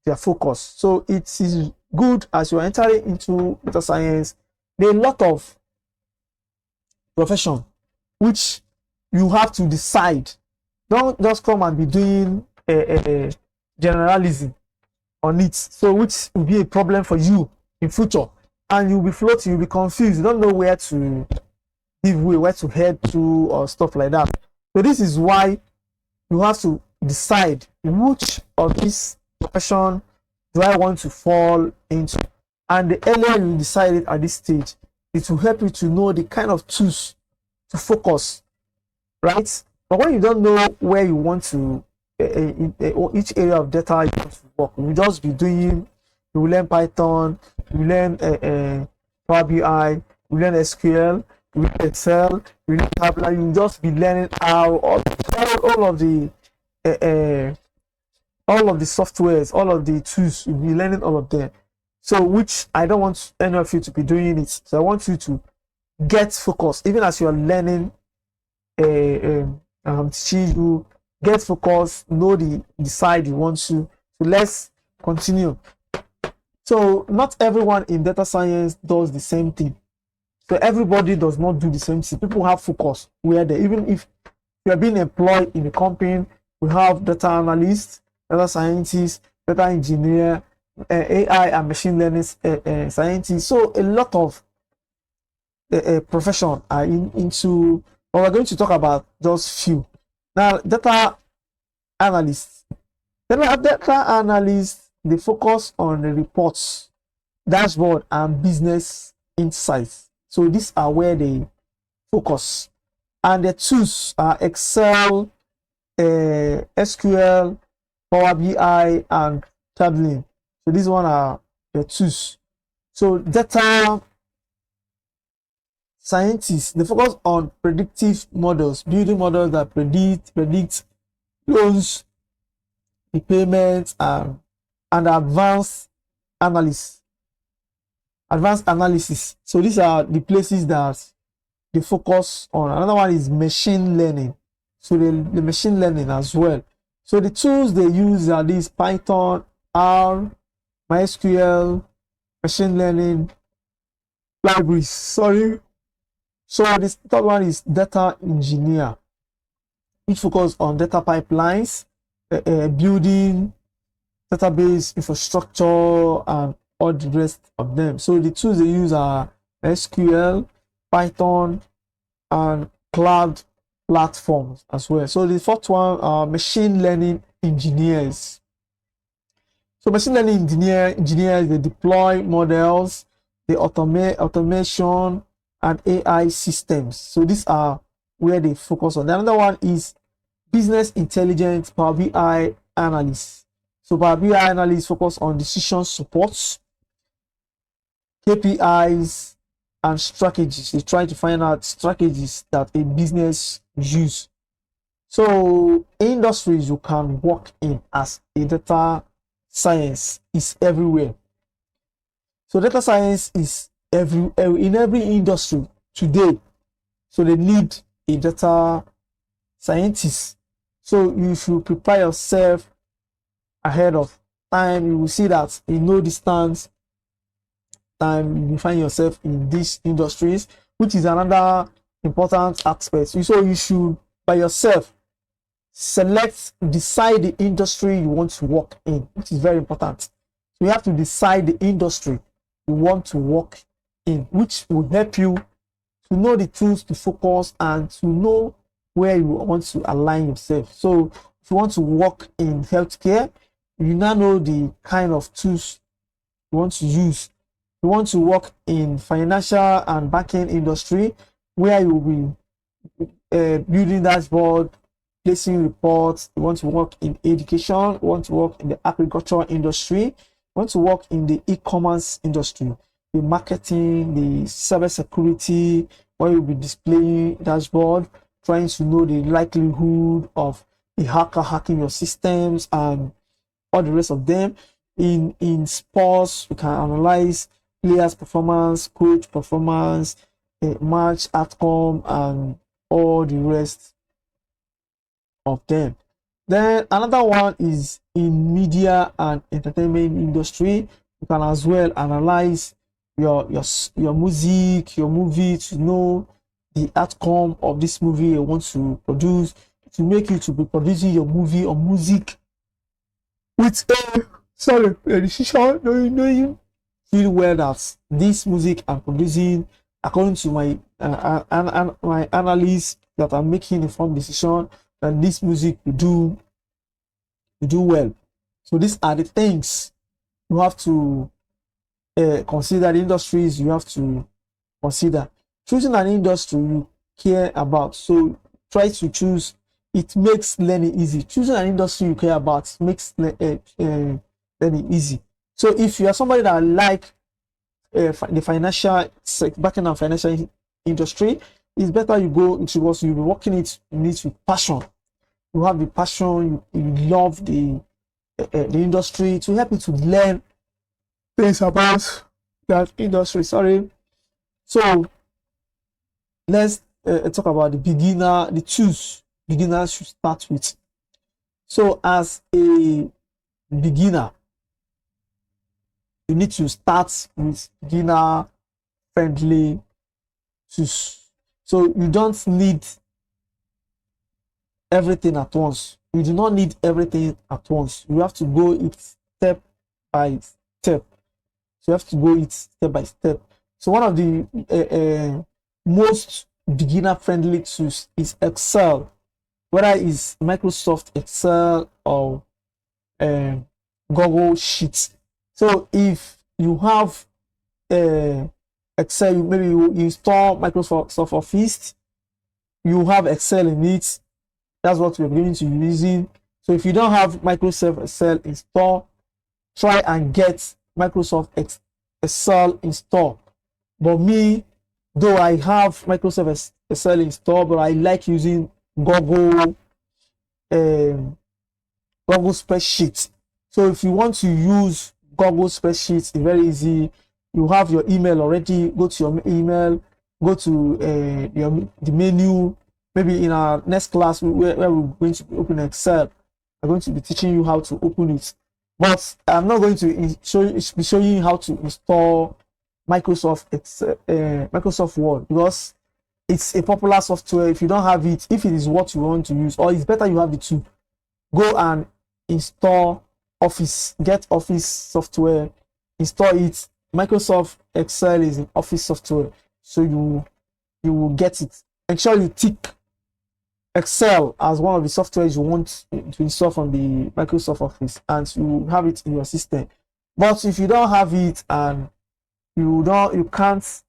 their focus. So it is good as you are entering into data science. There are a lot of profession which you have to decide. Don't just come and be doing a generalism on it, so which will be a problem for you in future, and you'll be floating, you'll be confused, you don't know where to give way, where to head to, or stuff like that. So this is why you have to decide which of this profession do I want to fall into, and the earlier you decide it at this stage, it will help you to know the kind of tools to focus, right? But when you don't know where you want to, each area of data you want to work, you will just be doing, you will learn Python, you will learn Power BI, you will learn SQL, you will learn Excel, you will learn Tableau, you will just be learning how all of the softwares, all of the tools, you'll be learning all of them. So which I don't want any of you to be doing it. So I want you to get focused, even as you are learning teaching you, get focused, know the side you want to. So let's continue. So not everyone in data science does the same thing. So everybody does not do the same thing. People have focus where they, even if you are being employed in a company, we have data analysts, data scientists, data engineer, AI and machine learning scientists. So a lot of profession are into, but we're going to talk about just few. Now, data analysts. Data analysts, they focus on the reports, dashboard, and business insights. So these are where they focus. And the tools are Excel, SQL, Power BI, and Tableau. So these one are the tools. So data scientists, they focus on predictive models, building models that predict loans, repayments, and advanced analysis. So these are the places that they focus on. Another one is machine learning. So the machine learning as well. So the tools they use are these: Python, R, MySQL, machine learning libraries. Sorry. So this third one is data engineer, which focus on data pipelines, building database infrastructure, and all the rest of them. So the tools they use are SQL, Python, and cloud platforms as well. So the fourth one are machine learning engineers. So machine learning engineers, they deploy models, they automate automation and AI systems. So these are where they focus on. The another one is business intelligence, Power BI analysts. So Power BI analysts focus on decision supports, KPIs, and strategies. They try to find out strategies that a business use. So industries you can work in as a data science is everywhere. So data science is in every industry today. So they need a data scientist. So you should prepare yourself ahead of time. You will see that in no distance time you will find yourself in these industries, which is another important aspect. So you should by yourself decide the industry you want to work in, which is very important. So you have to decide the industry you want to work in, which will help you to know the tools to focus and to know where you want to align yourself. So if you want to work in healthcare, you now know the kind of tools you want to use. You want to work in financial and banking industry, where you will be building dashboard, placing reports. You want to work in education. You want to work in the agricultural industry. You want to work in the e-commerce industry, the marketing, the cybersecurity, where you'll be displaying dashboard, trying to know the likelihood of a hacker hacking your systems and all the rest of them. In sports, you can analyze players' performance, coach performance, match outcome, and all the rest of them. Then another one is in media and entertainment industry. You can as well analyze your music, your movie, to know the outcome of this movie you want to produce, to make you to be producing your movie or music with a decision, knowing feel well that this music I'm producing, according to my my analysis, that I'm making informed decision that this music will do well. So these are the things you have to consider, the industries you have to consider. Choosing an industry you care about, so try to choose. It makes learning easy. Choosing an industry you care about makes learning easy. So if you are somebody that like the financial backing and financial industry, it's better you go into what you'll be working it with passion. You have the passion, you love the industry, to help you to learn things about that industry. Sorry. So let's talk about the tools beginners should start with. So as a beginner, you need to start with beginner friendly tools. So you don't need everything at once. You do not need everything at once. You have to go it step by step. So you have to go it step by step. So one of the most beginner friendly tools is Excel, whether it's Microsoft Excel or Google Sheets. So if you have Excel, maybe you install Microsoft Office, you have Excel in it. That's what we're going to be using. So if you don't have Microsoft Excel installed, try and get Microsoft Excel installed. But me, though I have Microsoft Excel installed, but I like using Google spreadsheets. So if you want to use Google spreadsheets, it's very easy. You have your email already. Go to your email, go to the menu. Maybe in our next class where we're going to open Excel, I'm going to be teaching you how to open it. But I'm not going to be showing you how to install Microsoft Word, because it's a popular software. If you don't have it, if it is what you want to use, or it's better you have it too, go and install Office. Get Office software, install it. Microsoft Excel is an Office software, so you will get it. Make sure you tick Excel as one of the softwares you want to install from the Microsoft Office, and you have it in your system. But if you don't have it and you can't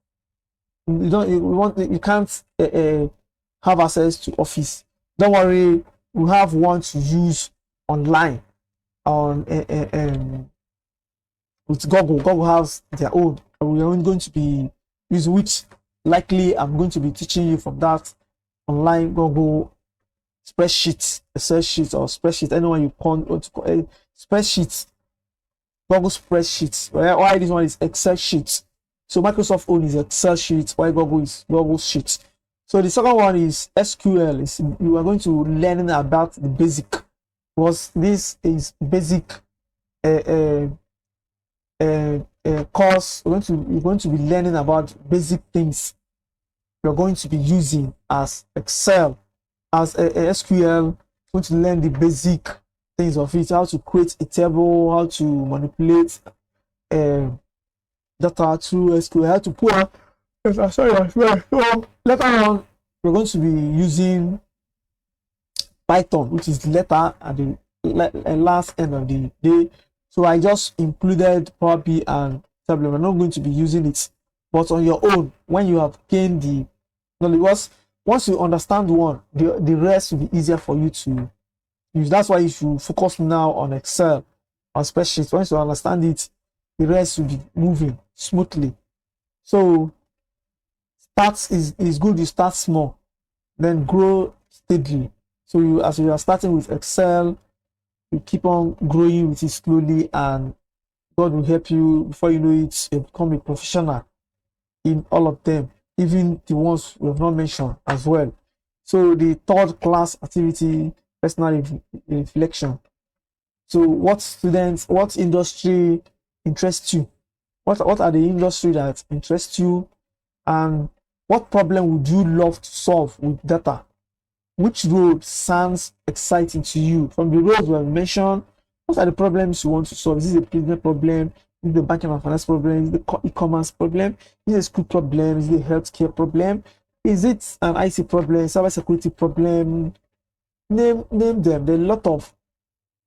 have access to Office, don't worry, we have one to use online on with Google. Google has their own. We are only going to be using, which likely I'm going to be teaching you from that online Google spreadsheet, Excel sheet, or spreadsheet, anyone you want to call it, spreadsheet, Google spreadsheets. Why this one is Excel sheets. So Microsoft own is Excel sheets, while Google is Google sheets. So the second one is SQL. You are going to learn about the basic, because this is basic course. You're going to be learning about basic things you're going to be using as Excel, as a SQL. Going to learn the basic things of it, how to create a table, how to manipulate data through SQL, how to put up. So later on, we're going to be using Python, which is the letter at the last end of the day. So I just included Power BI and Tableau. I'm not going to be using it, but on your own, when you have gained the knowledge, once you understand one, the rest will be easier for you to use. That's why you should focus now on Excel, on spreadsheets. Once you understand it, the rest will be moving smoothly. So is good. You start small, then grow steadily. So as you are starting with Excel, you keep on growing with it slowly, and God will help you. Before you know it, you become a professional in all of them, even the ones we have not mentioned as well. So the third class activity, personal reflection. So what industry interests you? What are the industry that interests you, and what problem would you love to solve with data? Which role sounds exciting to you? From the roles we have mentioned, what are the problems you want to solve? Is this a business problem? Is it the banking and finance problem? Is it the e-commerce problem? Is it a school problem? Is it a healthcare problem? Is it an IT problem? Cybersecurity problem? Name them. There are a lot of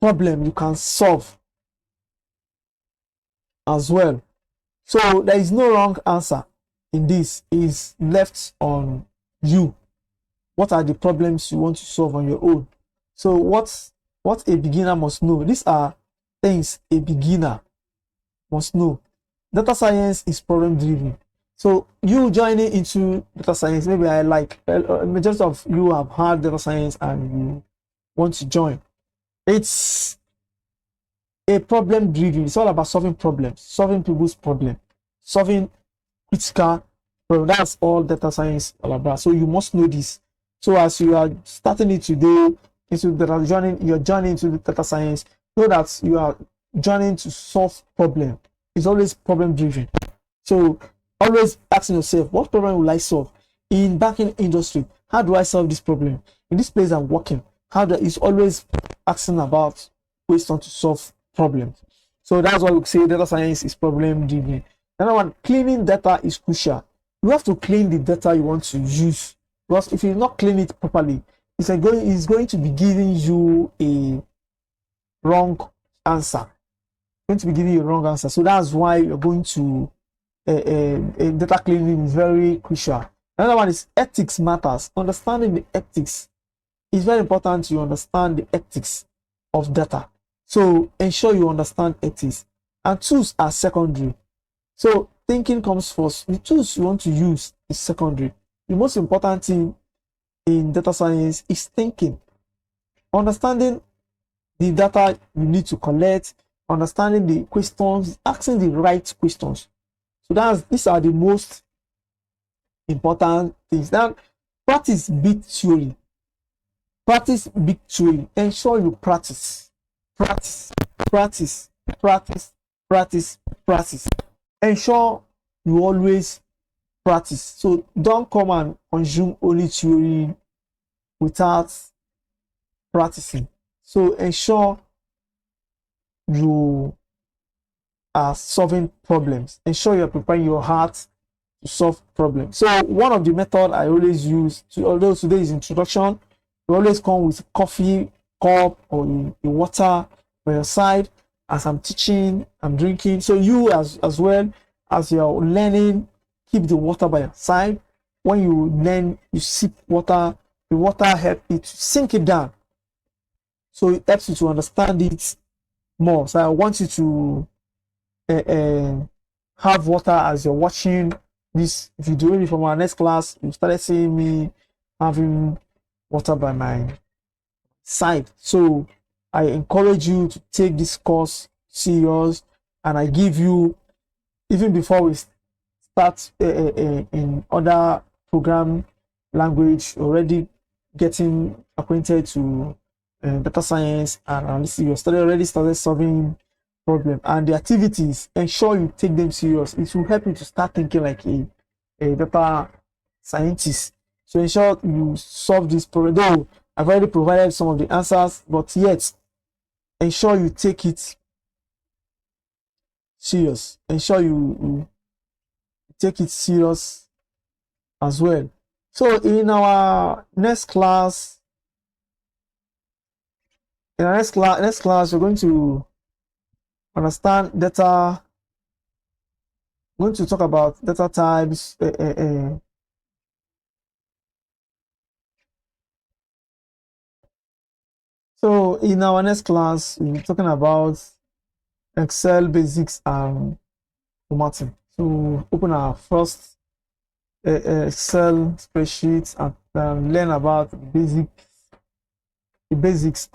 problems you can solve as well. So there is no wrong answer in this. Is left on you. What are the problems you want to solve on your own? So what a beginner must know. These are things a beginner must know. Data science is problem driven. So you joining into data science, maybe I like majority of you have had data science and you want to join. It's a problem driven. It's all about solving problems, solving people's problem, solving critical problem. That's all data science all about. So you must know this. So as you are starting it today, you're joining into the data science, know that you are joining to solve problem. It's always problem driven. So always asking yourself, what problem will I solve? In banking industry, how do I solve this problem? In this place I'm working, it's always asking about questions to solve problems. So that's why we say data science is problem driven. Another one, cleaning data is crucial. You have to clean the data you want to use, because if you not clean it properly, it's going to be giving you a wrong answer. Going to be giving you a wrong answer. So that's why you're going to data cleaning is very crucial. Another one is ethics matters. Understanding the ethics is very important. You understand the ethics of data. So ensure you understand ethics. And tools are secondary. So thinking comes first. The tools you want to use is secondary. The most important thing in data science is thinking. Understanding the data you need to collect, understanding the questions, asking the right questions. So these are the most important things. Now, practice big theory. Practice big theory. Ensure you practice. Practice. Practice. Practice. Practice. Practice. Ensure you always practice. So don't come and consume only theory without practicing. So ensure you are solving problems. Ensure you're preparing your heart to solve problems. So one of the methods I always use, although today is introduction, you always come with coffee cup or a water by your side. As I'm teaching, I'm drinking. So you as well, as you're learning, keep the water by your side. When you learn, you sip water. The water helps you to sink it down. So it helps you to understand it more. So I want you to have water as you're watching this video. Maybe from our next class, you started seeing me having water by my side. So I encourage you to take this course serious, and I give you, even before we start in other program language, already getting acquainted to data science and analysis. You already started solving problem, and the activities, ensure you take them serious. It will help you to start thinking like a data scientist. So ensure you solve this problem. Though I've already provided some of the answers, but yet ensure you take it serious. Ensure you take it serious as well. So in our next class, we're going to understand data. I'm going to talk about data types. So in our next class, we'll be talking about Excel basics and formatting. So open our first Excel spreadsheet and learn about the basics